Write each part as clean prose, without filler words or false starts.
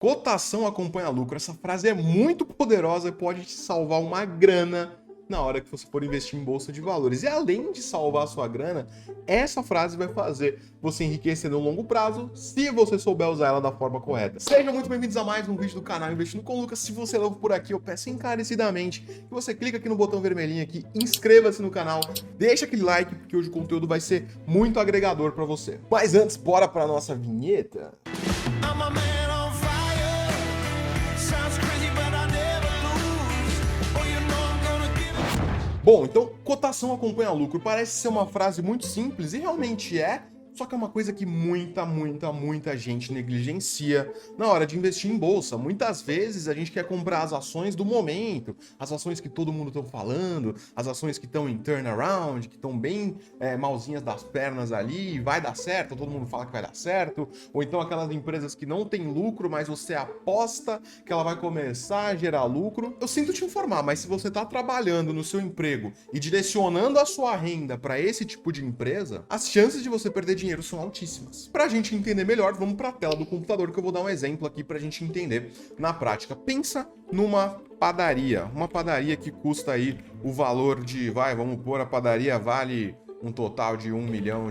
Cotação acompanha lucro. Essa frase é muito poderosa e pode te salvar uma grana na hora que você for investir em bolsa de valores. E além de salvar a sua grana, essa frase vai fazer você enriquecer no longo prazo, se você souber usar ela da forma correta. Sejam muito bem-vindos a mais um vídeo do canal Investindo com o Lucas. Se você é novo por aqui, eu peço encarecidamente que você clique aqui no botão vermelhinho aqui, inscreva-se no canal, deixa aquele like, porque hoje o conteúdo vai ser muito agregador para você. Mas antes, bora para nossa vinheta. I'm a man on fire. Sounds crazy, but I never lose. Oh, you know I'm gonna give it. Bom, então, cotação acompanha lucro. Parece ser uma frase muito simples, e realmente é, só que é uma coisa que muita gente negligencia na hora de investir em bolsa. Muitas vezes a gente quer comprar as ações do momento, as ações que todo mundo está falando, as ações que estão em turnaround, que estão bem malzinhas das pernas ali, vai dar certo, todo mundo fala que vai dar certo, ou então aquelas empresas que não têm lucro, mas você aposta que ela vai começar a gerar lucro. Eu sinto te informar, mas se você está trabalhando no seu emprego e direcionando a sua renda para esse tipo de empresa, as chances de você perder dinheiro são altíssimas. Para a gente entender melhor, vamos para a tela do computador que eu vou dar um exemplo aqui para a gente entender na prática. Pensa numa padaria, uma padaria que custa aí o valor de, vamos pôr a padaria vale um total de R$1 milhão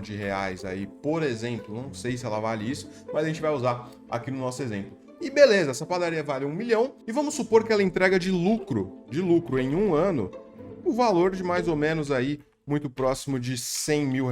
aí, por exemplo. Não sei se ela vale isso, mas a gente vai usar aqui no nosso exemplo. E beleza, essa padaria vale R$1 milhão e vamos supor que ela entrega de lucro em um ano, o valor de mais ou menos aí, muito próximo de R$100 mil.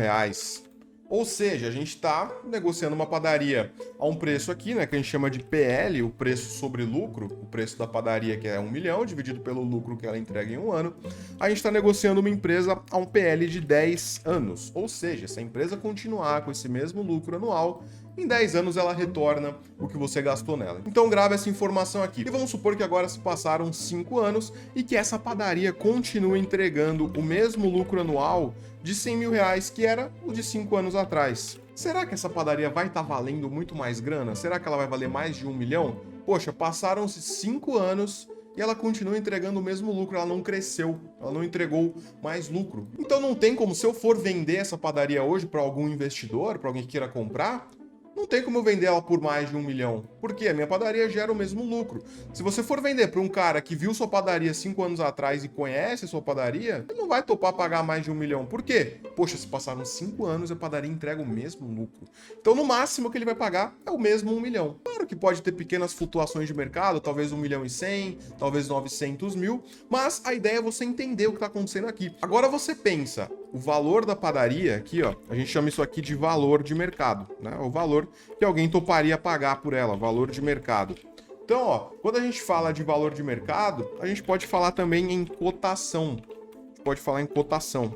Ou seja, a gente está negociando uma padaria a um preço aqui, né, que a gente chama de PL, o preço sobre lucro, o preço da padaria que é R$1 milhão, dividido pelo lucro que ela entrega em um ano. A gente está negociando uma empresa a um PL de 10 anos. Ou seja, se a empresa continuar com esse mesmo lucro anual, em 10 anos ela retorna o que você gastou nela. Então grava essa informação aqui. E vamos supor que agora se passaram 5 anos e que essa padaria continua entregando o mesmo lucro anual de R$100 mil, que era o de 5 anos atrás. Será que essa padaria vai estar valendo muito mais grana? Será que ela vai valer mais de R$1 milhão? Poxa, passaram-se 5 anos e ela continua entregando o mesmo lucro, ela não cresceu, ela não entregou mais lucro. Então não tem como, se eu for vender essa padaria hoje para algum investidor, para alguém que queira comprar, não tem como eu vender ela por mais de R$1 milhão, porque a minha padaria gera o mesmo lucro. Se você for vender para um cara que viu sua padaria 5 anos atrás e conhece a sua padaria, ele não vai topar pagar mais de R$1 milhão. Por quê? Poxa, se passaram 5 anos, a padaria entrega o mesmo lucro. Então, no máximo que ele vai pagar é o mesmo R$1 milhão. Claro que pode ter pequenas flutuações de mercado, talvez 1 milhão e 100, talvez 900 mil, mas a ideia é você entender o que está acontecendo aqui. Agora você pensa, o valor da padaria, aqui ó, a gente chama isso aqui de valor de mercado, né? O valor que alguém toparia pagar por ela, valor de mercado. Então, ó, quando a gente fala de valor de mercado, a gente pode falar também em cotação. Pode falar em cotação,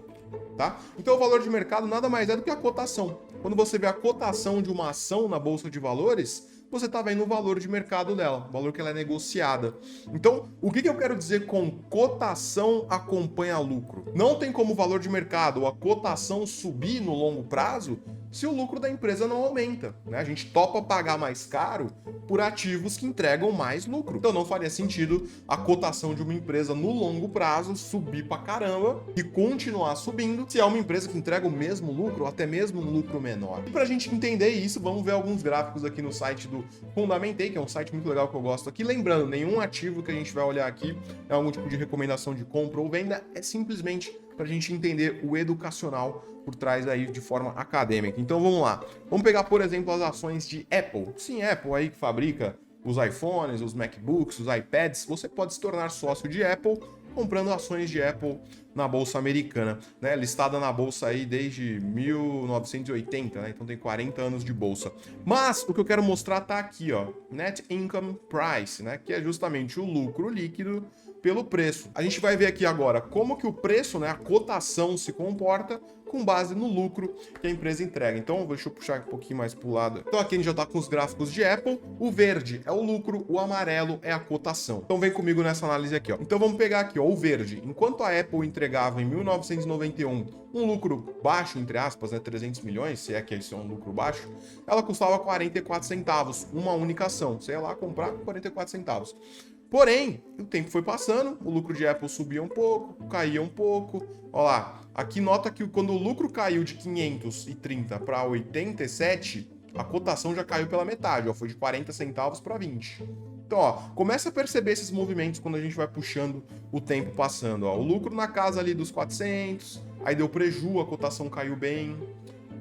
tá? Então, o valor de mercado nada mais é do que a cotação. Quando você vê a cotação de uma ação na bolsa de valores, você está vendo o valor de mercado dela, o valor que ela é negociada. Então, o que eu quero dizer com cotação acompanha lucro? Não tem como o valor de mercado ou a cotação subir no longo prazo se o lucro da empresa não aumenta, né? A gente topa pagar mais caro por ativos que entregam mais lucro. Então não faria sentido a cotação de uma empresa no longo prazo subir pra caramba e continuar subindo se é uma empresa que entrega o mesmo lucro ou até mesmo um lucro menor. E pra gente entender isso, vamos ver alguns gráficos aqui no site do Fundamentei, que é um site muito legal que eu gosto aqui. Lembrando, nenhum ativo que a gente vai olhar aqui é algum tipo de recomendação de compra ou venda, é simplesmente para a gente entender o educacional por trás aí de forma acadêmica. Então vamos lá. Vamos pegar, por exemplo, as ações de Apple. Sim, Apple aí que fabrica os iPhones, os MacBooks, os iPads. Você pode se tornar sócio de Apple comprando ações de Apple na bolsa americana, né? Listada na bolsa aí desde 1980, né? Então tem 40 anos de bolsa. Mas o que eu quero mostrar tá aqui, ó, Net Income Price, né? Que é justamente o lucro líquido pelo preço. A gente vai ver aqui agora como que o preço, né, a cotação se comporta com base no lucro que a empresa entrega. Então, deixa eu puxar um pouquinho mais para o lado. Então, aqui a gente já está com os gráficos de Apple. O verde é o lucro, o amarelo é a cotação. Então, vem comigo nessa análise aqui, ó. Então, vamos pegar aqui, ó, o verde. Enquanto a Apple entregava em 1991 um lucro baixo, entre aspas, né, 300 milhões, se é que esse é um lucro baixo, ela custava 44 centavos, uma única ação. Você ia lá comprar 44 centavos. Porém, o tempo foi passando, o lucro de Apple subia um pouco, caía um pouco. Olha lá, aqui nota que quando o lucro caiu de 530 para 87, a cotação já caiu pela metade, ó, foi de 40 centavos para 20. Então, ó, começa a perceber esses movimentos quando a gente vai puxando o tempo passando, ó. O lucro na casa ali dos 400, aí deu preju, a cotação caiu bem.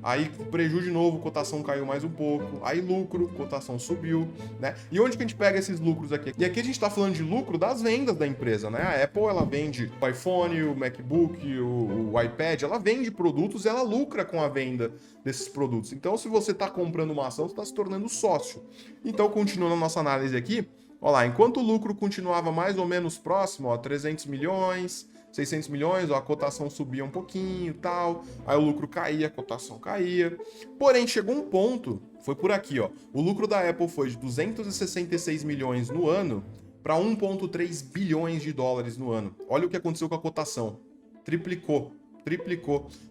Aí preju de novo, cotação caiu mais um pouco. Aí lucro, cotação subiu, né? E onde que a gente pega esses lucros aqui? E aqui a gente tá falando de lucro das vendas da empresa, né? A Apple, ela vende o iPhone, o MacBook, o iPad, ela vende produtos e ela lucra com a venda desses produtos. Então, se você tá comprando uma ação, você tá se tornando sócio. Então, continuando a nossa análise aqui, ó lá, enquanto o lucro continuava mais ou menos próximo, ó, 300 milhões... 600 milhões, ó, a cotação subia um pouquinho e tal, aí o lucro caía, a cotação caía. Porém, chegou um ponto, foi por aqui, ó, o lucro da Apple foi de 266 milhões no ano para 1,3 bilhões de dólares no ano. Olha o que aconteceu com a cotação. Triplicou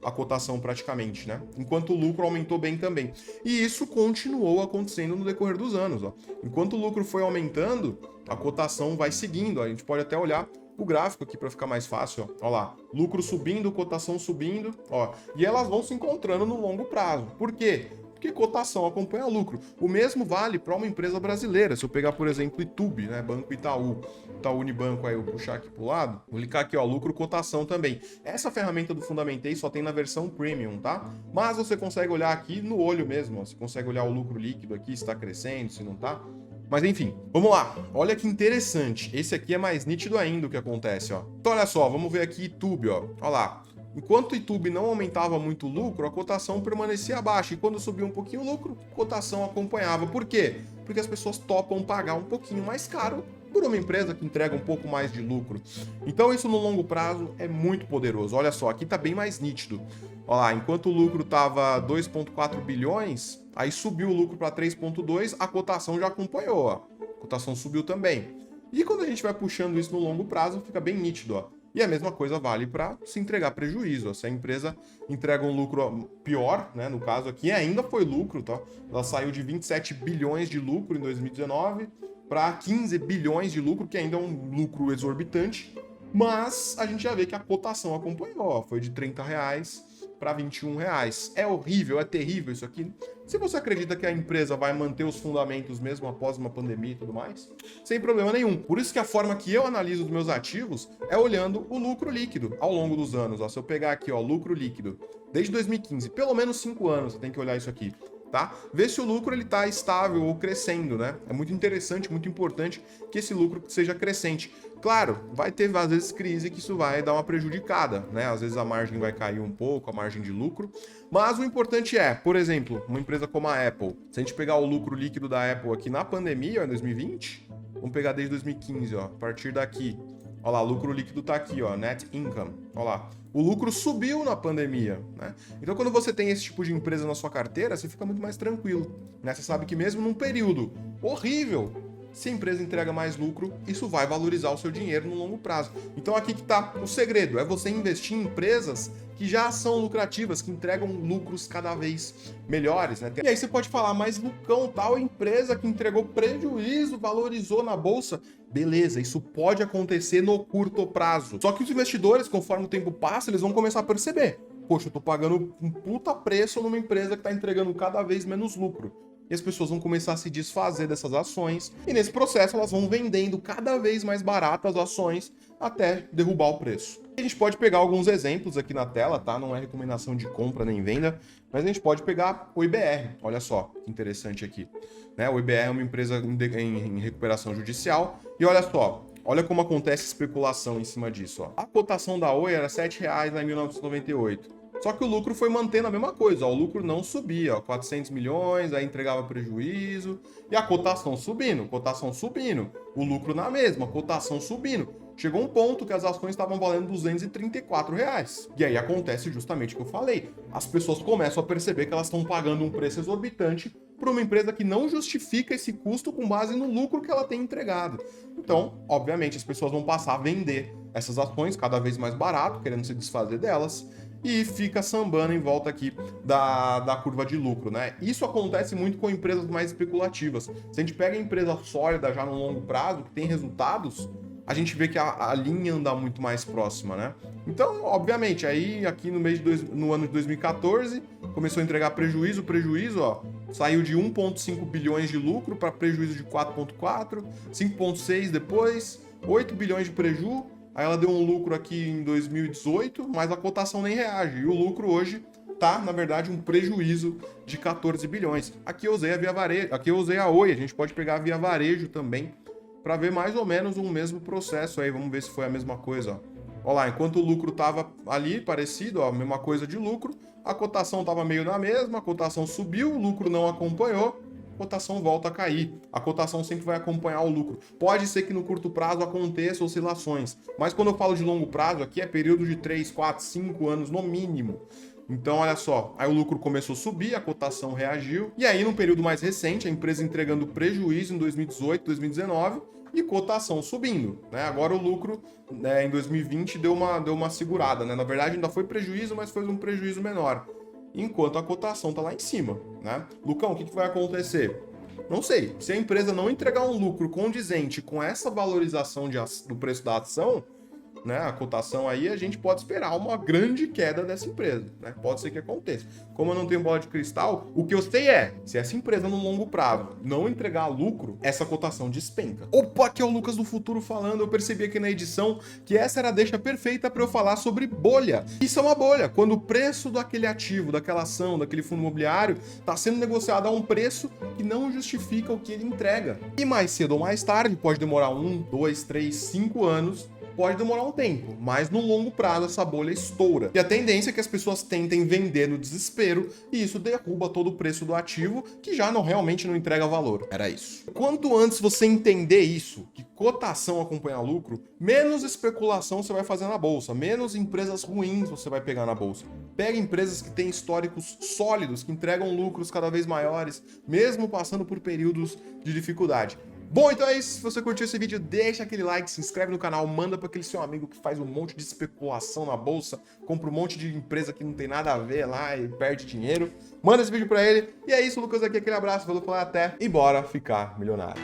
a cotação praticamente, né? Enquanto o lucro aumentou bem também. E isso continuou acontecendo no decorrer dos anos, ó. Enquanto o lucro foi aumentando, a cotação vai seguindo, ó. A gente pode até olhar o gráfico aqui para ficar mais fácil, ó. Ó lá, lucro subindo, cotação subindo, ó. E elas vão se encontrando no longo prazo. Por quê? Porque cotação acompanha lucro. O mesmo vale para uma empresa brasileira. Se eu pegar, por exemplo, Itube, né, Banco Itaú, Itaú Unibanco, aí eu puxar aqui pro lado, vou clicar aqui, ó, lucro, cotação também. Essa ferramenta do Fundamentei só tem na versão Premium, tá? Mas você consegue olhar aqui no olho mesmo, ó. Você consegue olhar o lucro líquido aqui, se está crescendo, se não tá. Mas enfim, vamos lá. Olha que interessante. Esse aqui é mais nítido ainda o que acontece, ó. Então olha só, vamos ver aqui Itube, ó. Olha lá. Enquanto o Itube não aumentava muito o lucro, a cotação permanecia baixa. E quando subia um pouquinho o lucro, a cotação acompanhava. Por quê? Porque as pessoas topam pagar um pouquinho mais caro por uma empresa que entrega um pouco mais de lucro. Então isso no longo prazo é muito poderoso. Olha só, aqui tá bem mais nítido. Olha lá, enquanto o lucro tava 2,4 bilhões, aí subiu o lucro para 3,2, a cotação já acompanhou, ó. A cotação subiu também. E quando a gente vai puxando isso no longo prazo, fica bem nítido, ó. E a mesma coisa vale para se entregar prejuízo. Se a empresa entrega um lucro pior, né, no caso aqui, ainda foi lucro, tá? Ela saiu de 27 bilhões de lucro em 2019 para 15 bilhões de lucro, que ainda é um lucro exorbitante, mas a gente já vê que a cotação acompanhou, ó, foi de R$30 para R$21. É horrível, é terrível isso aqui. Se você acredita que a empresa vai manter os fundamentos mesmo após uma pandemia e tudo mais, sem problema nenhum. Por isso que a forma que eu analiso os meus ativos é olhando o lucro líquido ao longo dos anos. Ó, se eu pegar aqui, ó, lucro líquido, desde 2015, pelo menos 5 anos, você tem que olhar isso aqui. Tá? Ver se o lucro ele tá estável ou crescendo, né? É muito interessante, muito importante que esse lucro seja crescente. Claro, vai ter às vezes crise que isso vai dar uma prejudicada, né? Às vezes a margem vai cair um pouco, a margem de lucro, mas o importante é, por exemplo, uma empresa como a Apple, se a gente pegar o lucro líquido da Apple aqui na pandemia, ó, em 2020, vamos pegar desde 2015, ó, a partir daqui, ó lá, lucro líquido tá aqui, ó, net income, ó lá. O lucro subiu na pandemia, né? Então, quando você tem esse tipo de empresa na sua carteira, você fica muito mais tranquilo, né? Você sabe que mesmo num período horrível, se a empresa entrega mais lucro, isso vai valorizar o seu dinheiro no longo prazo. Então, aqui que tá o segredo, é você investir em empresas que já são lucrativas, que entregam lucros cada vez melhores, né? E aí você pode falar, mas Lucão, tal empresa que entregou prejuízo, valorizou na bolsa. Beleza, isso pode acontecer no curto prazo. Só que os investidores, conforme o tempo passa, eles vão começar a perceber. Poxa, eu tô pagando um puta preço numa empresa que tá entregando cada vez menos lucro. E as pessoas vão começar a se desfazer dessas ações. E nesse processo elas vão vendendo cada vez mais baratas as ações até derrubar o preço. A gente pode pegar alguns exemplos aqui na tela, tá? Não é recomendação de compra nem venda, mas a gente pode pegar o IBR. Olha só que interessante aqui. Né? O IBR é uma empresa em recuperação judicial. E olha só, olha como acontece especulação em cima disso. Ó. A cotação da Oi era R$7 lá em 1998. Só que o lucro foi mantendo a mesma coisa, ó, o lucro não subia, ó, 400 milhões, aí entregava prejuízo, e a cotação subindo, o lucro na mesma, cotação subindo. Chegou um ponto que as ações estavam valendo R$234. E aí acontece justamente o que eu falei, as pessoas começam a perceber que elas estão pagando um preço exorbitante para uma empresa que não justifica esse custo com base no lucro que ela tem entregado. Então, obviamente, as pessoas vão passar a vender essas ações cada vez mais barato, querendo se desfazer delas, e fica sambando em volta aqui da curva de lucro, né? Isso acontece muito com empresas mais especulativas. Se a gente pega a empresa sólida já no longo prazo, que tem resultados, a gente vê que a linha anda muito mais próxima, né? Então, obviamente, aí aqui no ano de 2014, começou a entregar prejuízo, ó. saiu de 1,5 bilhões de lucro para prejuízo de 4,4, 5,6 depois, 8 bilhões de preju, aí ela deu um lucro aqui em 2018, mas a cotação nem reage, e o lucro hoje tá, na verdade, um prejuízo de 14 bilhões. Aqui eu usei a Via Varejo, aqui eu usei a Oi, a gente pode pegar a Via Varejo também, para ver mais ou menos o mesmo processo aí, vamos ver se foi a mesma coisa, ó. Olha lá, enquanto o lucro tava ali, parecido, ó, mesma coisa de lucro, a cotação tava meio na mesma, a cotação subiu, o lucro não acompanhou, a cotação volta a cair. A cotação sempre vai acompanhar o lucro. Pode ser que no curto prazo aconteça oscilações, mas quando eu falo de longo prazo, aqui é período de 3, 4, 5 anos no mínimo. Então, olha só, aí o lucro começou a subir, a cotação reagiu, e aí, num período mais recente, a empresa entregando prejuízo em 2018, 2019, e cotação subindo, né? Agora o lucro, né, em 2020 deu uma segurada, né? Na verdade, ainda foi prejuízo, mas foi um prejuízo menor, enquanto a cotação tá lá em cima, né? Lucão, o que vai acontecer? Não sei. Se a empresa não entregar um lucro condizente com essa valorização do preço da ação, né, a cotação aí, a gente pode esperar uma grande queda dessa empresa, né? Pode ser que aconteça. Como eu não tenho bola de cristal, o que eu sei é, se essa empresa no longo prazo não entregar lucro, essa cotação despenca. Opa, aqui é o Lucas do Futuro falando. Eu percebi aqui na edição que essa era a deixa perfeita para eu falar sobre bolha. Isso é uma bolha, quando o preço daquele ativo, daquela ação, daquele fundo imobiliário está sendo negociado a um preço que não justifica o que ele entrega. E mais cedo ou mais tarde, pode demorar 1, 2, 3, 5 anos, pode demorar um tempo, mas no longo prazo essa bolha estoura. E a tendência é que as pessoas tentem vender no desespero e isso derruba todo o preço do ativo que já realmente não entrega valor. Era isso. Quanto antes você entender isso, que cotação acompanha lucro, menos especulação você vai fazer na bolsa, menos empresas ruins você vai pegar na bolsa. Pega empresas que têm históricos sólidos, que entregam lucros cada vez maiores, mesmo passando por períodos de dificuldade. Bom, então é isso. Se você curtiu esse vídeo, deixa aquele like, se inscreve no canal, manda para aquele seu amigo que faz um monte de especulação na bolsa, compra um monte de empresa que não tem nada a ver lá e perde dinheiro. Manda esse vídeo para ele. E é isso, Lucas aqui, aquele abraço, falou, até e bora ficar milionário.